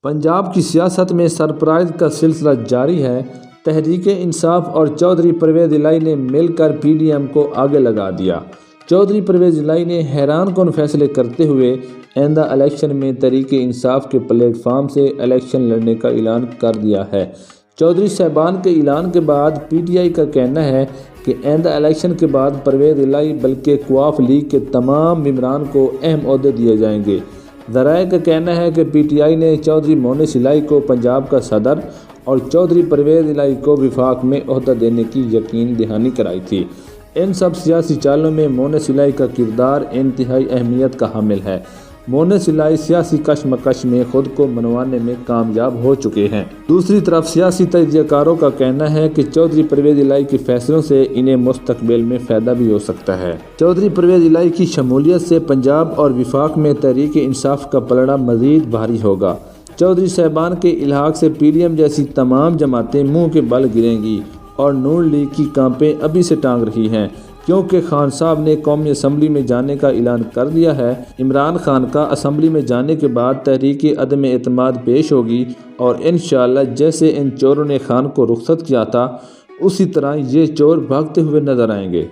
پنجاب کی سیاست میں سرپرائز کا سلسلہ جاری ہے۔ تحریک انصاف اور چودھری پرویز الہی نے مل کر پی ڈی ایم کو آگے لگا دیا۔ چودھری پرویز الہی نے حیران کن فیصلے کرتے ہوئے آئندہ الیکشن میں تحریک انصاف کے پلیٹ فارم سے الیکشن لڑنے کا اعلان کر دیا ہے۔ چودھری صاحبان کے اعلان کے بعد پی ٹی آئی کا کہنا ہے کہ آئندہ الیکشن کے بعد پرویز الہی بلکہ کواف لیگ کے تمام ممبران کو اہم عہدے دیے جائیں گے۔ ذرائع کا کہنا ہے کہ پی ٹی آئی نے چودھری مونس الہی کو پنجاب کا صدر اور چودھری پرویز الہی کو وفاق میں عہدہ دینے کی یقین دہانی کرائی تھی۔ ان سب سیاسی چالوں میں مونس الہی کا کردار انتہائی اہمیت کا حامل ہے۔ مونس الہی سیاسی کشمکش میں خود کو منوانے میں کامیاب ہو چکے ہیں۔ دوسری طرف سیاسی تجزیہ کاروں کا کہنا ہے کہ چودھری پرویز الہی کے فیصلوں سے انہیں مستقبل میں فائدہ بھی ہو سکتا ہے۔ چودھری پرویز الہی کی شمولیت سے پنجاب اور وفاق میں تحریک انصاف کا پلڑا مزید بھاری ہوگا۔ چودھری صاحبان کے الحاق سے پی ڈی ایم جیسی تمام جماعتیں منہ کے بل گریں گی اور نون لیگ کی کانپیں ابھی سے ٹانگ رہی ہیں، کیونکہ خان صاحب نے قومی اسمبلی میں جانے کا اعلان کر دیا ہے۔ عمران خان کا اسمبلی میں جانے کے بعد تحریک عدم اعتماد پیش ہوگی اور انشاءاللہ جیسے ان چوروں نے خان کو رخصت کیا تھا اسی طرح یہ چور بھاگتے ہوئے نظر آئیں گے۔